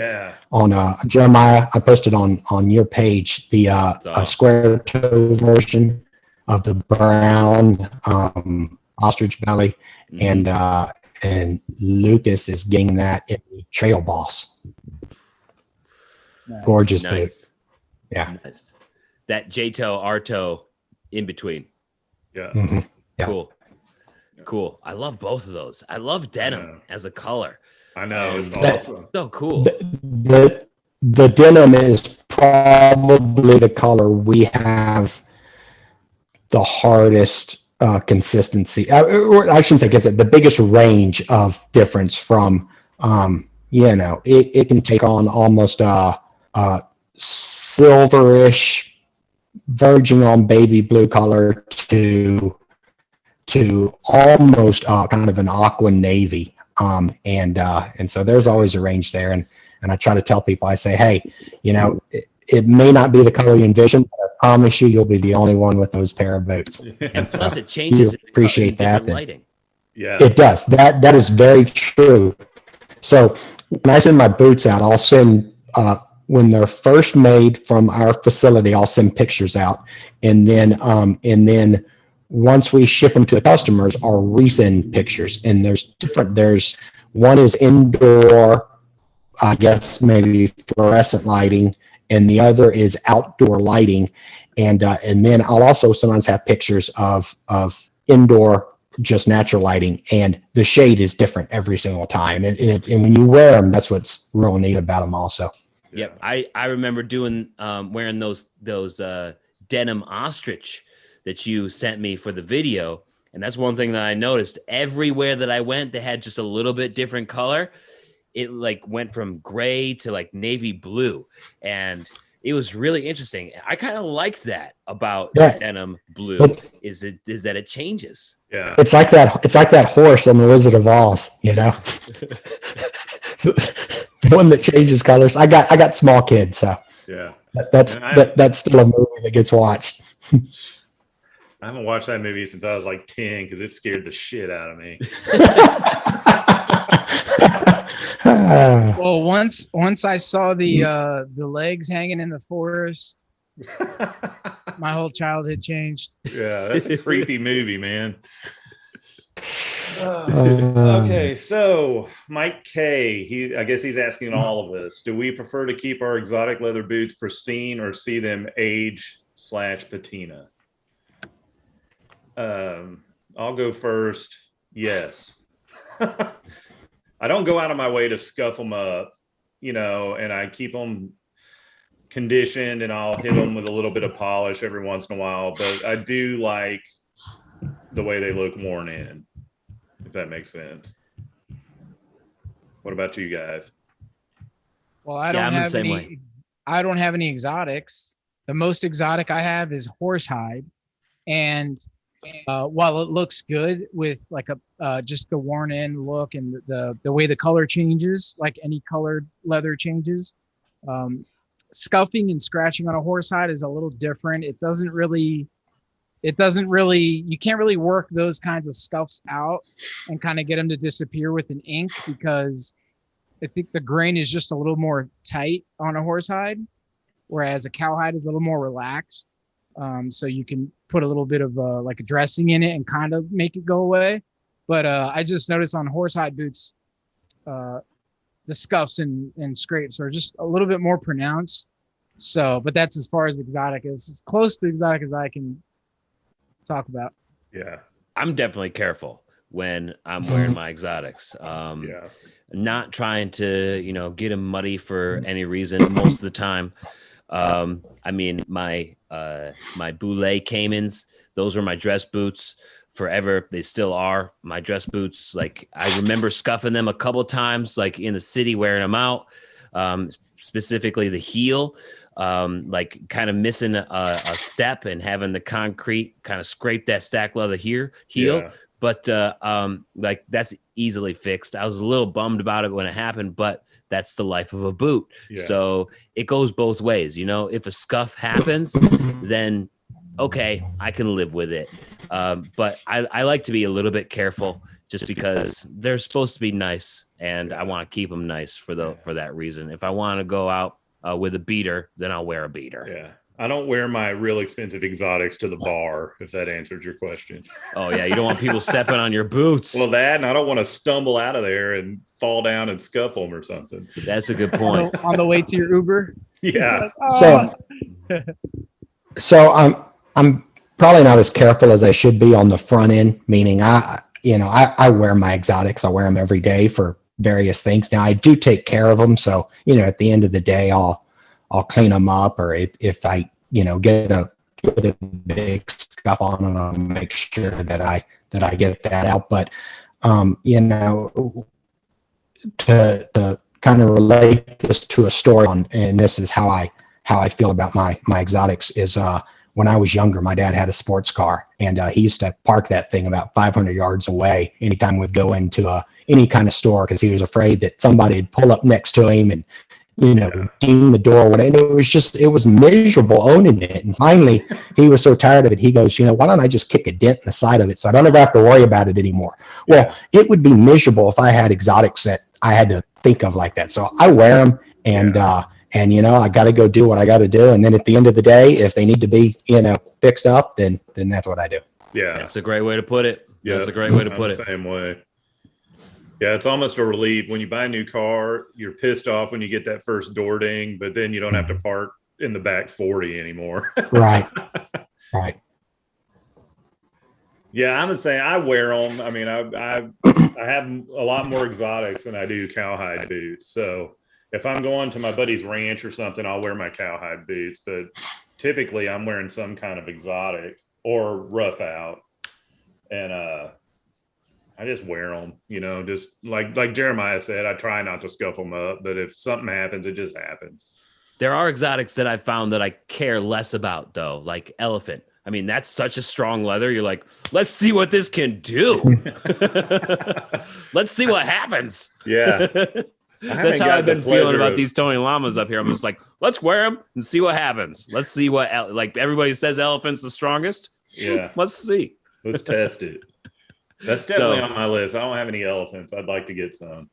on Jeremiah. I posted on your page the a square toe version of the brown ostrich belly, and Lucas is getting that in the Trail Boss. Nice. Gorgeous boot. Yeah. Nice. That J-toe, R-toe in between. Yeah. Mm-hmm. Yeah. Cool. I love both of those. I love denim as a color. I know. It's awesome. So cool. The denim is probably the color we have the hardest consistency. I shouldn't say the biggest range of difference from, it can take on almost a silverish, verging on baby blue color to almost kind of an aqua navy. And so there's always a range there. And I try to tell people, I say, hey, it may not be the color you envision, but I promise you'll be the only one with those pair of boots. And plus it changes. Appreciate that. Lighting. Yeah, it does. That is very true. So when I send my boots out, I'll send, when they're first made from our facility, I'll send pictures out. And then once we ship them to the customers, I'll resend pictures. And there's one is indoor, I guess maybe fluorescent lighting, and the other is outdoor lighting. And then I'll also sometimes have pictures of indoor, just natural lighting, and the shade is different every single time. And when you wear them, that's what's real neat about them also. Yep. I remember wearing those denim ostrich that you sent me for the video. And that's one thing that I noticed. Everywhere that I went, they had just a little bit different color. It like went from gray to like navy blue, and it was really interesting. I kind of like that about denim blue is that it changes. Yeah, it's like that horse on the Wizard of Oz, the one that changes colors. I got small kids, so yeah, that's still a movie that gets watched. I haven't watched that movie since I was like 10 because it scared the shit out of me. Well, once I saw the legs hanging in the forest, my whole childhood changed. Yeah, that's a creepy movie, man. Uh, Okay, so Mike K, I guess he's asking all of us, do we prefer to keep our exotic leather boots pristine or see them age/patina? I'll go first. Yes. I don't go out of my way to scuff them up, and I keep them conditioned and I'll hit them with a little bit of polish every once in a while, but I do like the way they look worn in, if that makes sense. What about you guys? Well, I don't have any. I don't have any exotics. The most exotic I have is horsehide, and while it looks good with like a just the worn in look and the way the color changes, like any colored leather changes, scuffing and scratching on a horsehide is a little different. It doesn't really, you can't really work those kinds of scuffs out and kind of get them to disappear with an ink, because I think the grain is just a little more tight on a horsehide, whereas a cowhide is a little more relaxed. So you can put a little bit of like a dressing in it and kind of make it go away. But I just noticed on horsehide boots, the scuffs and scrapes are just a little bit more pronounced. So, but that's as far as exotic, as close to exotic as I can talk about. Yeah. I'm definitely careful when I'm wearing my exotics. Not trying to, get them muddy for any reason most of the time. I mean, my Boulay Caymans, those were my dress boots forever. They still are my dress boots. Like, I remember scuffing them a couple times, like in the city, wearing them out, specifically the heel, like kind of missing a step and having the concrete kind of scrape that stack leather heel. Yeah. But like, that's easily fixed. I was a little bummed about it when it happened, but that's the life of a boot. Yeah. So it goes both ways. If a scuff happens, then okay, I can live with it. But I like to be a little bit careful, just because they're supposed to be nice, and I want to keep them nice for that reason. If I want to go out with a beater, then I'll wear a beater. Yeah. I don't wear my real expensive exotics to the bar, if that answers your question. Oh, yeah. You don't want people stepping on your boots. Well, and I don't want to stumble out of there and fall down and scuff them or something. That's a good point. On the way to your Uber. Yeah. Like, oh. So I'm probably not as careful as I should be on the front end, meaning I wear my exotics. I wear them every day for various things. Now I do take care of them. So, at the end of the day, I'll clean them up, or if I, get a big scuff on them, I'll make sure that I get that out. But, to kind of relate this to a story and this is how I feel about my exotics is, when I was younger, my dad had a sports car, and he used to park that thing about 500 yards away anytime we'd go into any kind of store, because he was afraid that somebody would pull up next to him and ding the door. It was miserable owning it. And finally, he was so tired of it, he goes, why don't I just kick a dent in the side of it so I don't ever have to worry about it anymore? Well, it would be miserable if I had exotics that I had to think of like that. So I wear them, and I got to go do what I got to do. And then at the end of the day, if they need to be, fixed up, then that's what I do. Yeah. That's a great way to put it. Yeah. That's a great way to put it. Same way. Yeah, it's almost a relief when you buy a new car. You're pissed off when you get that first door ding, but then you don't have to park in the back 40 anymore. Right. Yeah, I'm the same. I wear them. I mean, I have a lot more exotics than I do cowhide boots. So if I'm going to my buddy's ranch or something, I'll wear my cowhide boots. But typically, I'm wearing some kind of exotic or rough out, and I just wear them, just like Jeremiah said, I try not to scuff them up, but if something happens, it just happens. There are exotics that I found that I care less about, though, like elephant. I mean, that's such a strong leather. You're like, let's see what this can do. Let's see what happens. Yeah. That's how I've been feeling about these Tony Llamas up here. I'm just like, let's wear them and see what happens. Let's see what, like everybody says elephant's the strongest. Yeah. Let's see. Let's test it. That's definitely on my list. I don't have any elephants. I'd like to get some.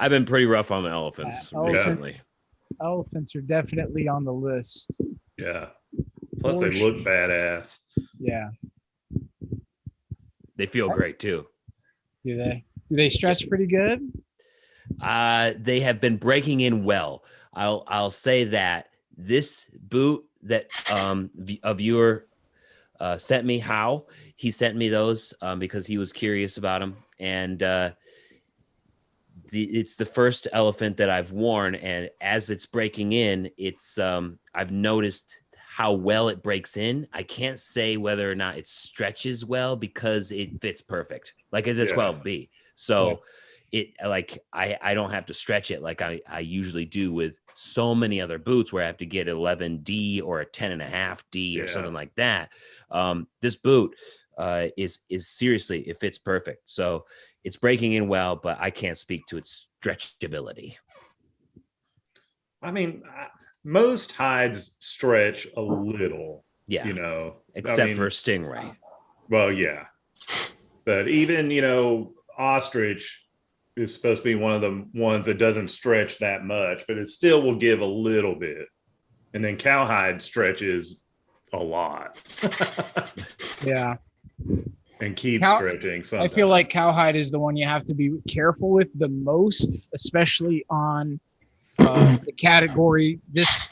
I've been pretty rough on the elephants recently. Elephants are definitely on the list. Yeah. Plus, they look badass. Yeah. They feel great too. Do they? Do they stretch pretty good? They have been breaking in well. I'll say that this boot that a viewer sent me, he sent me those because he was curious about them, and it's the first elephant that I've worn, and as it's breaking in, it's I've noticed how well it breaks in. I can't say whether or not it stretches well because it fits perfect, like it's a 12B. So it like I don't have to stretch it like I usually do with so many other boots where I have to get 11D or a 10.5D or something like that. This boot is seriously, it fits perfect. So it's breaking in well, but I can't speak to its stretchability. I mean, most hides stretch a little, Yeah, you know, except for Stingray. Well, yeah, but even, you know, ostrich is supposed to be one of the ones that doesn't stretch that much, but it still will give a little bit. And then cowhide stretches a lot. Yeah. And keeps stretching. Sometimes. I feel like cowhide is the one you have to be careful with the most, especially on the category this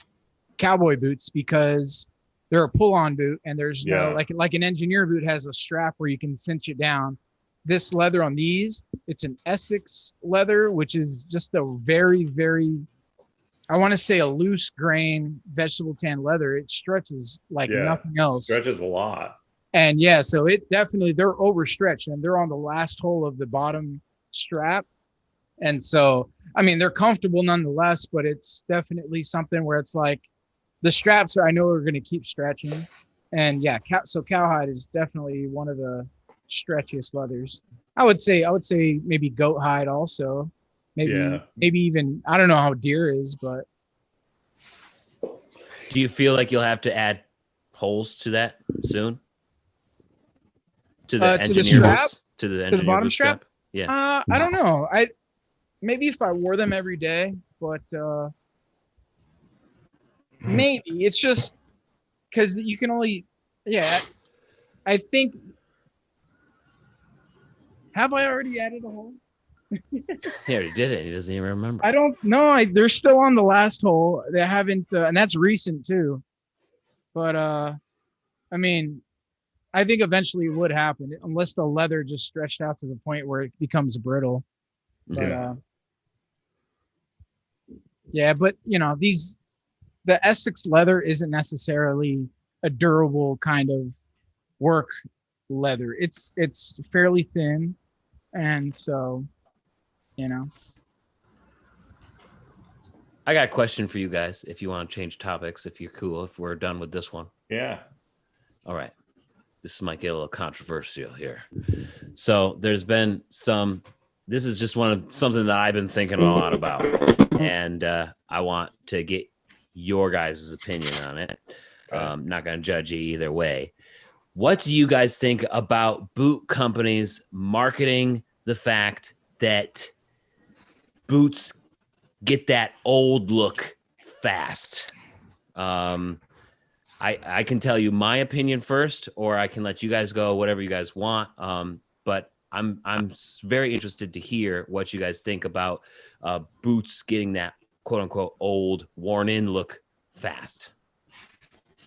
cowboy boots, because they're a pull-on boot and there's no like an engineer boot has a strap where you can cinch it down. This leather on these, it's an Essex leather, which is just a very, very, I want to say a loose grain vegetable tan leather. It stretches like nothing else. Stretches a lot. And yeah, so it definitely, they're overstretched and they're on the last hole of the bottom strap. And so, I mean, they're comfortable nonetheless, but it's definitely something where it's like the straps are going to keep stretching. And yeah, so cowhide is definitely one of the stretchiest leathers. I would say maybe goat hide also. Maybe even, I don't know how deer is, but. Do you feel like you'll have to add holes to that soon? To the strap? To the bottom strap? Yeah. I don't know. Maybe if I wore them every day, but maybe it's just because you can only, I think. Have I already added a hole? He already did it. He doesn't even remember. I don't know. They're still on the last hole. They haven't, and that's recent too. But I mean, I think eventually it would happen unless the leather just stretched out to the point where it becomes brittle. But but you know, the Essex leather isn't necessarily a durable kind of work leather. It's fairly thin, and so, you know. I got a question for you guys if you want to change topics, if you're cool, if we're done with this one. Yeah. All right. This might get a little controversial here. So there's been this is just something that I've been thinking a lot about, and I want to get your guys' opinion on it. Not going to judge you either way. What do you guys think about boot companies marketing the fact that boots get that old look fast? I can tell you my opinion first, or I can let you guys go, whatever you guys want. But I'm very interested to hear what you guys think about boots getting that quote unquote old, worn in look fast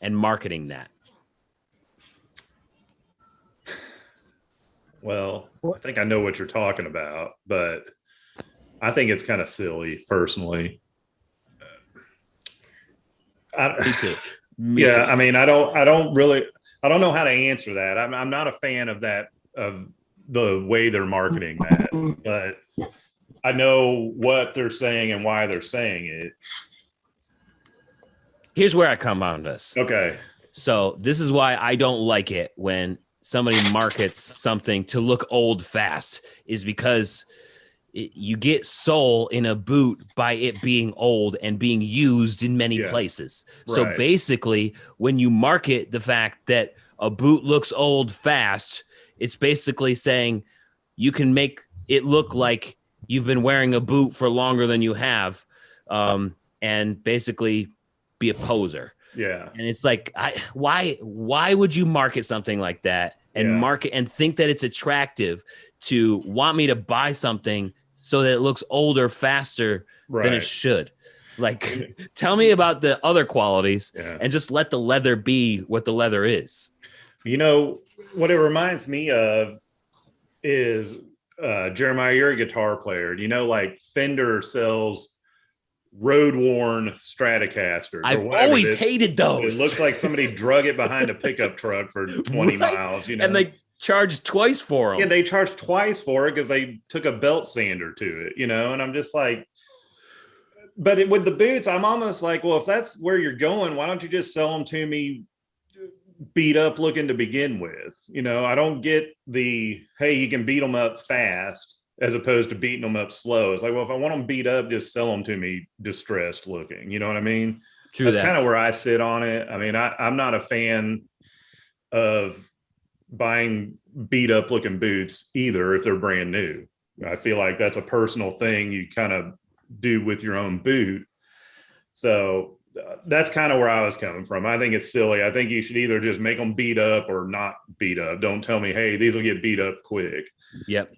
and marketing that. Well, I think I know what you're talking about, but I think it's kind of silly personally. Me too. I mean, I don't know how to answer that. I'm not a fan of that, of the way they're marketing that, but I know what they're saying and why they're saying it. Here's where I come on this. Okay. So this is why I don't like it when somebody markets something to look old fast, is because you get soul in a boot by it being old and being used in many places. Right. So basically, when you market the fact that a boot looks old fast, it's basically saying you can make it look like you've been wearing a boot for longer than you have, and basically be a poser. Yeah. And it's like, why would you market something like that and Yeah. market and think that it's attractive to want me to buy something so that it looks older faster than it Right. should? Like, tell me about the other qualities Yeah. and just let the leather be what the leather is. You know, what it reminds me of is Jeremiah, you're a guitar player. You know, like Fender sells road worn Stratocasters. I've always hated those. It looks like somebody drug it behind a pickup truck for 20 Right? miles, you know. And they charge twice for them. Yeah, they charged twice for it because they took a belt sander to it, you know. And I'm just like, but with the boots, I'm almost like, well, if that's where you're going, why don't you just sell them to me beat up looking to begin with? You know, I don't get the, hey, you can beat them up fast as opposed to beating them up slow. It's like, well, if I want them beat up, just sell them to me distressed looking. You know what I mean? True. That's kind of where I sit on it. I mean, I'm not a fan of buying beat up looking boots either if they're brand new. I feel like that's a personal thing you kind of do with your own boot. So that's kind of where I was coming from. I think it's silly. I think you should either just make them beat up or not beat up. Don't tell me, hey, these will get beat up quick. Yep.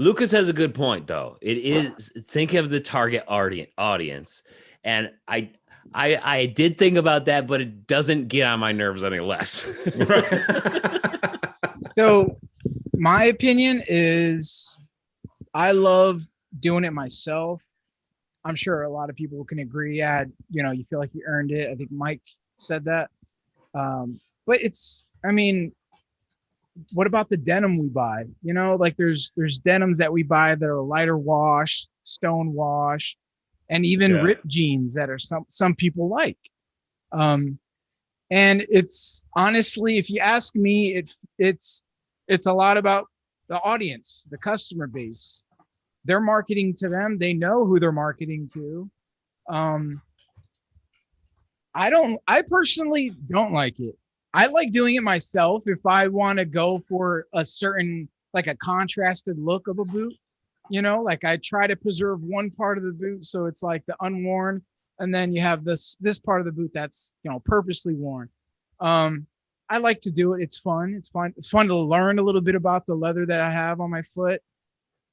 Lucas has a good point, though. It is, think of the target audience. And I did think about that, but it doesn't get on my nerves any less. So my opinion is I love doing it myself. I'm sure a lot of people can agree. Yeah, you know, you feel like you earned it. I think Mike said that. But it's, I mean, what about the denim we buy? You know, like there's denims that we buy that are lighter wash, stone wash, and even ripped jeans that are some people like. And it's honestly, if you ask me, it's a lot about the audience, the customer base. They're marketing to them. They know who they're marketing to. I personally don't like it. I like doing it myself if I want to go for a certain, like a contrasted look of a boot. You know, like I try to preserve one part of the boot so it's like the unworn, and then you have this part of the boot that's, you know, purposely worn. I like to do it. It's fun. It's fun. It's fun to learn a little bit about the leather that I have on my foot.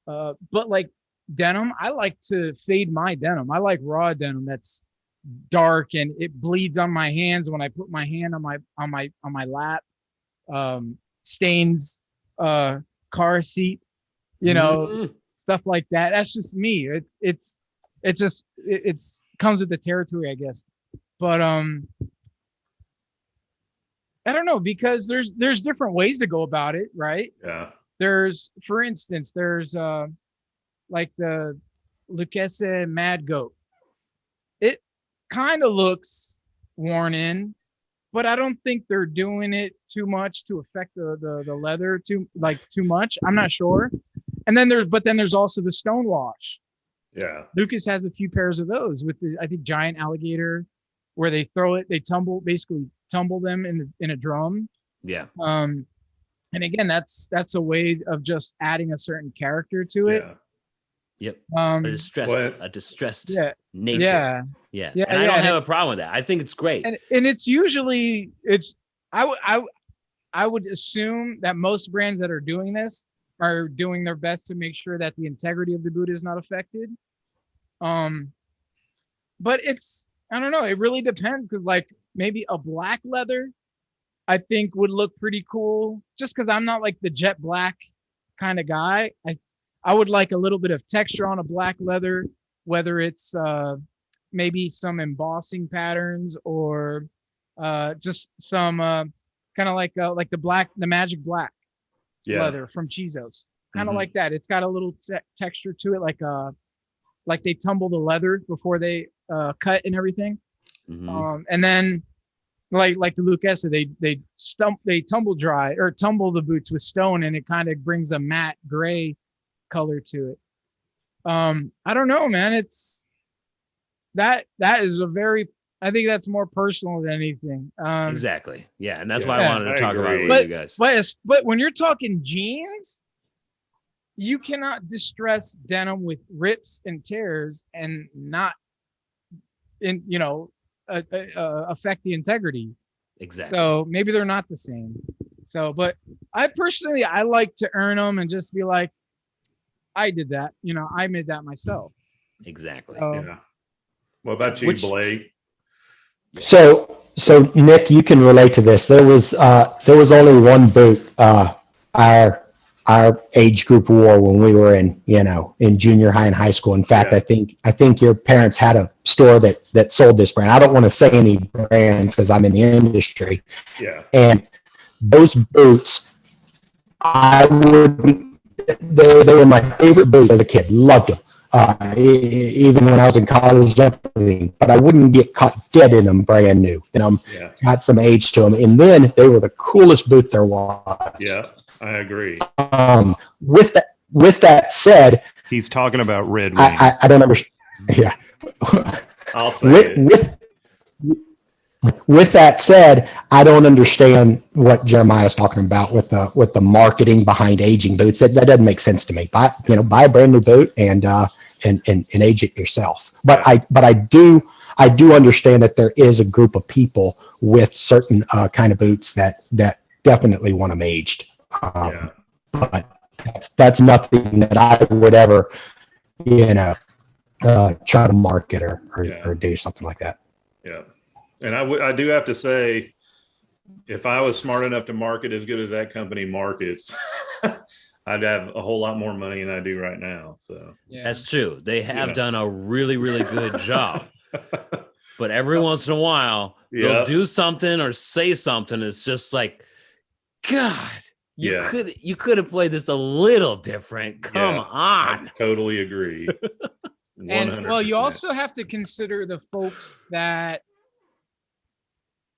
But like denim, I like to fade my denim. I like raw denim that's dark and it bleeds on my hands when I put my hand on my lap. Stains car seat, you know, stuff like that. That's just me. It's comes with the territory, I guess. But I don't know, because there's different ways to go about it, right? Yeah. There's, for instance, there's like the Lucchese Mad Goat. It kind of looks worn in, but I don't think they're doing it too much to affect the leather too much. I'm not sure. And then there's also the Stonewash. Yeah. Lucas has a few pairs of those with the, I think, giant alligator, where they basically tumble them in a drum. Yeah. And again, that's a way of just adding a certain character to it. Yeah. Yep. A distressed nature. Yeah. Yeah. And I don't have a problem with that. I think it's great. And it's usually I would assume that most brands that are doing this are doing their best to make sure that the integrity of the boot is not affected. But it's, I don't know, it really depends, because like maybe a black leather I think would look pretty cool, just because I'm not like the jet black kind of guy. I would like a little bit of texture on a black leather, whether it's maybe some embossing patterns or just some kind of like the magic black leather from Chizo's, kind of like that. It's got a little texture to it, like they tumble the leather before they cut and everything. And then like the Lucchese, they tumble dry or tumble the boots with stone, and it kind of brings a matte gray color to it. I don't know, man. It's that is a very, I think that's more personal than anything. Exactly. Yeah. And that's why I wanted to talk about it with you guys. But when you're talking jeans, you cannot distress denim with rips and tears and not affect the integrity. Exactly. So maybe they're not the same. So, but I personally, I like to earn them and just be like, I did that. I made that myself. Exactly. Yeah. What about you, Blake? So Nick, you can relate to this. There was only one boot our age group wore when we were in junior high and high school. In fact, Yeah. I think your parents had a store that sold this brand. I don't want to say any brands because I'm in the industry. Yeah. And those boots, they were my favorite boots as a kid. Loved them. Even when I was in college, everything, but I wouldn't get caught dead in them brand new. Got some age to them, and then they were the coolest boot there was. Yeah, I agree. With that said, he's talking about Red Wing. I don't understand. Yeah, I'll say it. With that said, I don't understand what Jeremiah's talking about with the marketing behind aging boots. That doesn't make sense to me. Buy a brand new boot and age it yourself. But yeah. I do understand that there is a group of people with certain kind of boots that definitely want them aged. But that's nothing that I would ever try to market or do something like that. Yeah. And I do have to say, if I was smart enough to market as good as that company markets, I'd have a whole lot more money than I do right now. So that's true. They have done a really, really good job. But every once in a while, they'll do something or say something. It's just like, God, you could have played this a little different. Come on. I totally agree. 100%. And well, you also have to consider the folks that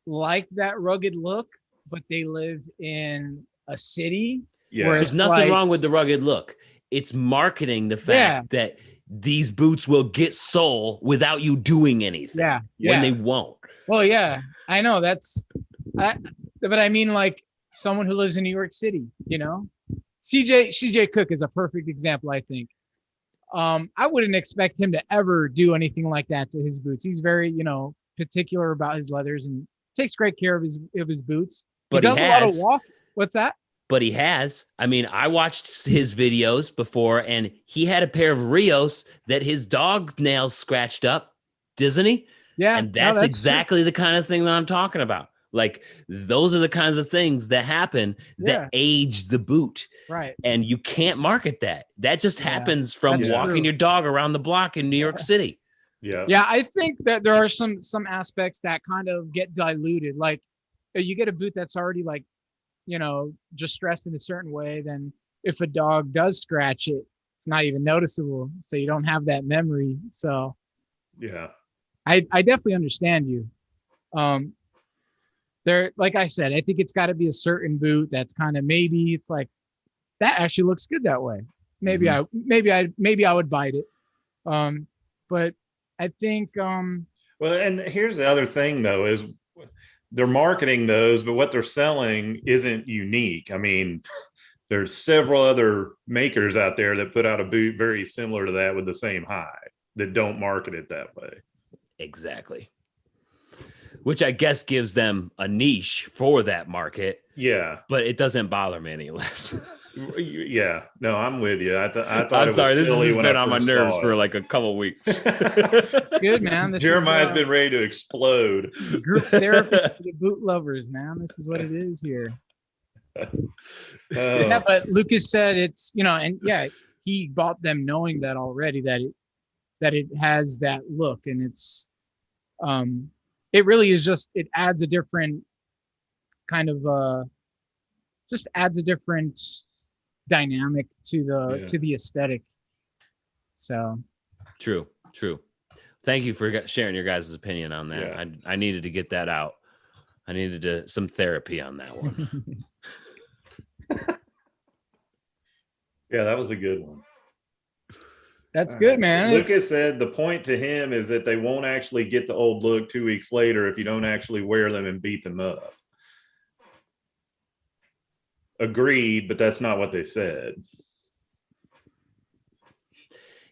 like that rugged look, but they live in a city. Yeah. There's nothing wrong with the rugged look. It's marketing the fact that these boots will get sold without you doing anything. When they won't. Well, yeah, I know but I mean, like someone who lives in New York City, CJ Cook is a perfect example, I think. I wouldn't expect him to ever do anything like that to his boots. He's very, particular about his leathers and takes great care of his boots. But he does a lot of walk. What's that? But he has. I mean, I watched his videos before, and he had a pair of Rios that his dog nails scratched up, doesn't he? Yeah. And that's exactly the kind of thing that I'm talking about. Like, those are the kinds of things that happen that age the boot. Right. And you can't market that. That just happens from walking your dog around the block in New York City. Yeah. Yeah, I think that there are some aspects that kind of get diluted. Like, you get a boot that's already like, just stressed in a certain way, then if a dog does scratch it, it's not even noticeable. So you don't have that memory. So yeah, I definitely understand you. There, like I said, I think it's got to be a certain boot that's kind of, maybe it's like, that actually looks good that way. Maybe I would bite it. But I think well, and here's the other thing though, is they're marketing those, but what they're selling isn't unique. I mean, there's several other makers out there that put out a boot very similar to that with the same hide that don't market it that way. Exactly. Which I guess gives them a niche for that market. Yeah. But it doesn't bother me any less. Yeah. No, I'm with you. I thought I'm sorry, this has been on my nerves for like a couple weeks. Good, man. Jeremiah's been ready to explode. Group therapy for the boot lovers, man. This is what it is here. Yeah, but Lucas said it's, and he bought them knowing that already, that it has that look, and it's it really is just, it adds a different kind of just adds a different dynamic to the aesthetic. So true. Thank you for sharing your guys' opinion on that. Yeah. I needed to get that out. I needed some therapy on that one. Yeah, that was a good one. That's good, man. Lucas said the point to him is that they won't actually get the old look 2 weeks later if you don't actually wear them and beat them up. Agreed, but that's not what they said.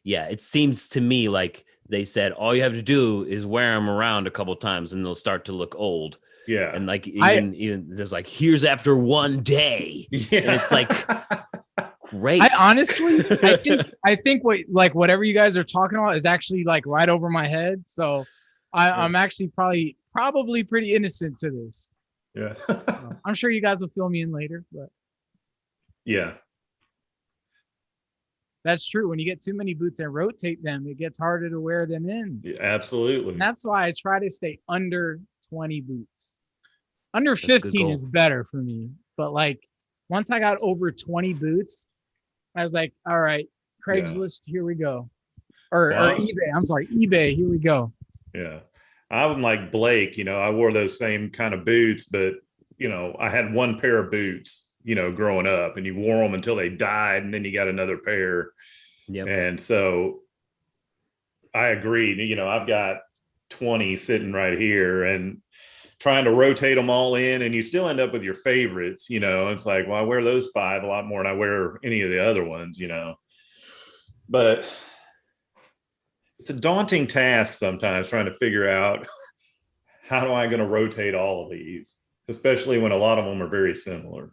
yeah, it seems to me like they said all you have to do is wear them around a couple times and they'll start to look old. Yeah. And like even there's like here's after one day. Yeah. And it's like great. I honestly, I think whatever you guys are talking about is actually like right over my head. So I'm actually probably pretty innocent to this. Yeah. I'm sure you guys will fill me in later, but Yeah. that's true. When you get too many boots and rotate them, it gets harder to wear them in. Yeah, absolutely. And that's why I try to stay under 20 boots. Under That's a good 15 is goal. better for me. But like once I got over 20 boots, I was like, all right, Craigslist, here we go. Or eBay. I'm sorry, eBay, here we go. Yeah. I'm like Blake, I wore those same kind of boots, but I had one pair of boots, growing up, and you wore them until they died, and then you got another pair. Yep. And so I agreed, I've got 20 sitting right here and trying to rotate them all in, and you still end up with your favorites, it's like, well, I wear those 5 a lot more than I wear any of the other ones, but it's a daunting task sometimes trying to figure out how am I going to rotate all of these, especially when a lot of them are very similar.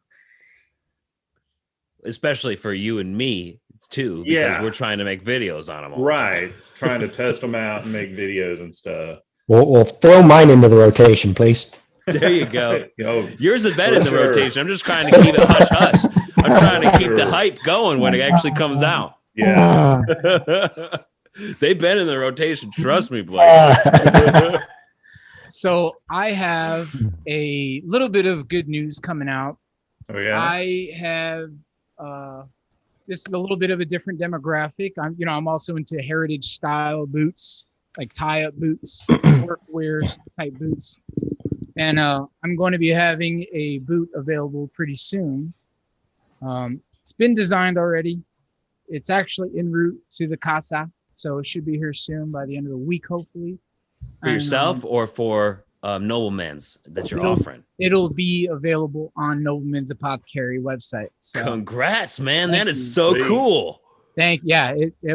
Especially for you and me too, because we're trying to make videos on them. Right. Trying to test them out and make videos and stuff. We'll throw mine into the rotation, please. There you go. Oh, Yours has been in the sure. rotation. I'm just trying to keep it hush hush. I'm trying to keep the hype going when it actually comes out. yeah. They've been in the rotation. Trust me, Blake. So I have a little bit of good news coming out. Oh, yeah. I have this is a little bit of a different demographic. I'm also into heritage style boots, like tie-up boots, workwear type boots. And I'm going to be having a boot available pretty soon. It's been designed already. It's actually en route to the casa, so it should be here soon by the end of the week, hopefully. For yourself or for Nobleman's that you're offering? It'll be available on Nobleman's Apothecary website. So. Congrats, man! Thank That is you. so cool. It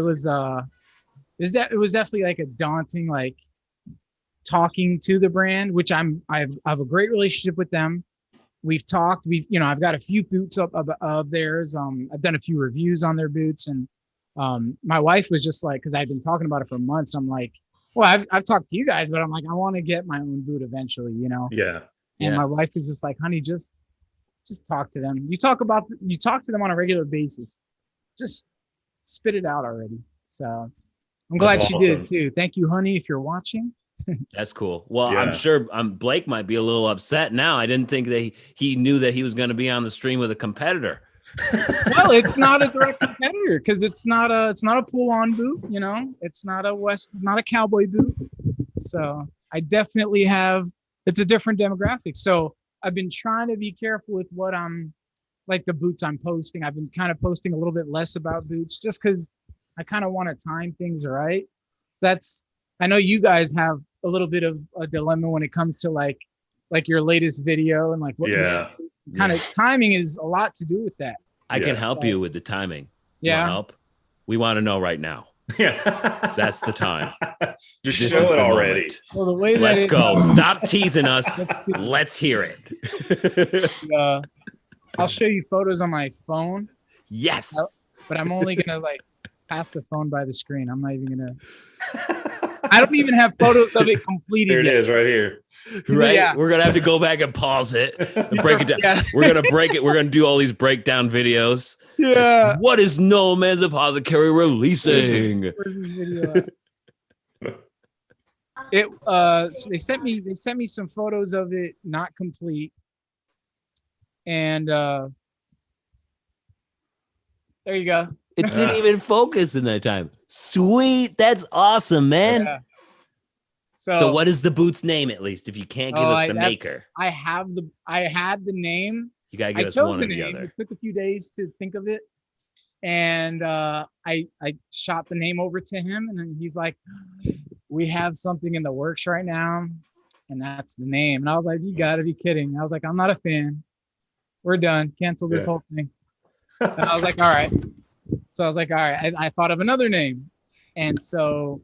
was definitely like a daunting, like talking to the brand, which I have a great relationship with them. We've talked. I've got a few boots up of theirs. I've done a few reviews on their boots, and my wife was just like, because I've been talking about it for months. I'm like, well, I've talked to you guys, but I'm like, I want to get my own boot eventually, Yeah. And my wife is just like, honey, just talk to them. You talk to them on a regular basis. Just spit it out already. So I'm glad she did too. Thank you, honey, if you're watching. That's cool. Well, I'm sure Blake might be a little upset now. I didn't think that he knew that he was going to be on the stream with a competitor. Well, it's not a direct competitor because it's not a pull-on boot. It's not a cowboy boot. So I definitely it's a different demographic. So I've been trying to be careful with what like the boots I'm posting. I've been kind of posting a little bit less about boots just because I kind of want to time things right. I know you guys have a little bit of a dilemma when it comes to like your latest video and like what kind of timing is a lot to do with that. I can help you with the timing. Yeah. Help? We want to know right now. Yeah. That's the time. Just This show is it the already. moment. Well, the way Let's go. Stop teasing us. Let's hear it. I'll show you photos on my phone, Yes. but I'm only gonna like pass the phone by the screen. I'm not even gonna. I don't even have photos of it completed. There it yet. is, right here. Right? Yeah. We're going to have to go back and pause it and break it down. Yeah. We're going to break it. We're going to do all these breakdown videos. Yeah. What is No Man's Apothecary releasing? Where's this video at? So they sent me some photos of it not complete. And there you go. It didn't even focus in that time. Sweet. That's awesome, man. Yeah. So what is the boot's name, at least, if you can't give us the maker? I had the name. You got to give us one or the other. It took a few days to think of it. And I shot the name over to him, and then he's like, we have something in the works right now, and that's the name. And I was like, you got to be kidding. I was like, I'm not a fan. We're done. Cancel this whole thing. And I was like, all right. So I was like, all right. I thought of another name. And so,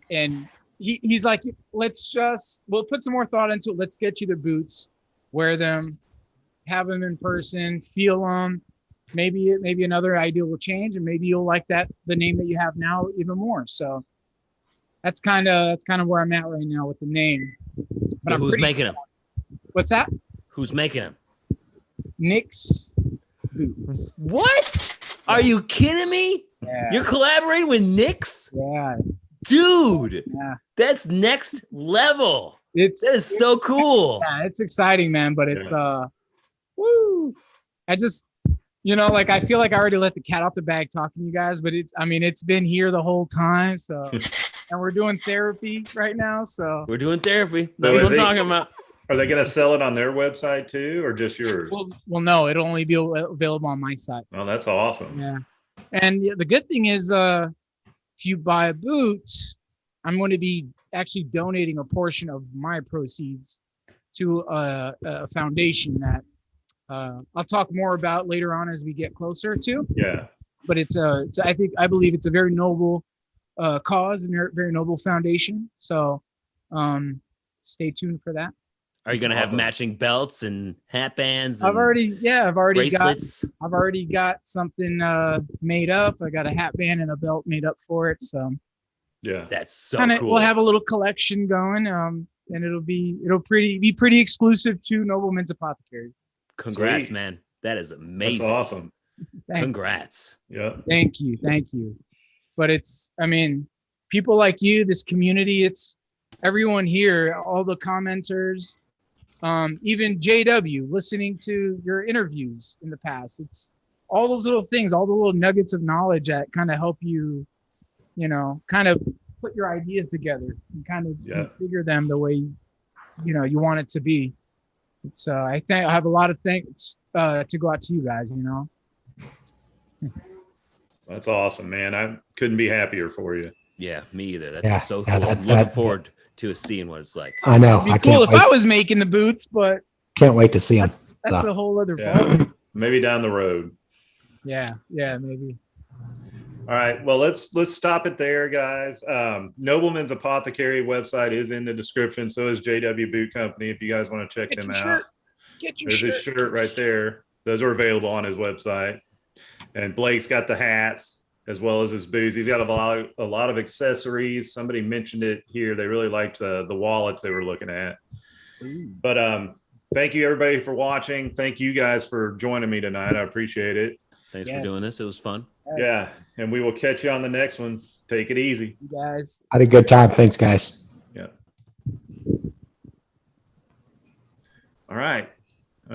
and he's like, we'll put some more thought into it. Let's get you the boots, wear them, have them in person, feel them. Maybe another idea will change, and maybe you'll like the name that you have now even more. So that's kind of where I'm at right now with the name. But who's making them? What's that? Who's making them? Nick's Boots. What? Are you kidding me? Yeah. You're collaborating with Nick's? Yeah. Dude, Yeah. that's next level. That is It's so cool. Yeah, it's exciting, man. But it's woo. I just, like I feel like I already let the cat out the bag talking to you guys, but it's been here the whole time. So, and we're doing therapy right now. So we're doing therapy. So That's what I'm talking about. Are they going to sell it on their website too, or just yours? Well, no, it'll only be available on my site. Oh, that's awesome. Yeah. And the good thing is, if you buy a boot, I'm going to be actually donating a portion of my proceeds to a foundation that I'll talk more about later on as we get closer to. Yeah. But I believe it's a very noble cause and very noble foundation. So stay tuned for that. Are you going to have matching belts and hat bands? I've already bracelets? got something made up. I got a hat band and a belt made up for it. So yeah, that's so cool. We'll have a little collection going. And it'll be pretty exclusive to Nobleman's Apothecary. Congrats, Sweet. Man. That is amazing. That's awesome. Thanks. Congrats. Yeah. Thank you. But people like you, this community, it's everyone here, all the commenters, even JW listening to your interviews in the past. It's all those little things, all the little nuggets of knowledge that kind of help you, kind of put your ideas together and kind of configure them the way, you want it to be. It's I have a lot of thanks to go out to you guys, That's awesome, man. I couldn't be happier for you. Yeah, me either. That's so cool. I'm looking forward to seeing what it's like. I know. It'd be cool if I was making the boots, but can't wait to see them. That's a whole other ball. Maybe down the road. Yeah, maybe. All right. Well, let's stop it there, guys. Nobleman's Apothecary website is in the description. So is JW Boot Company. If you guys want to check them out, there's his shirt right there. Those are available on his website. And Blake's got the hats as well as his boots. He's got a lot of accessories. Somebody mentioned it here. They really liked the wallets they were looking at. But thank you everybody for watching. Thank you guys for joining me tonight. I appreciate it. Thanks for doing this. It was fun. Yes. Yeah. And we will catch you on the next one. Take it easy. You guys. I had a good time. Thanks, guys. Yeah. All right.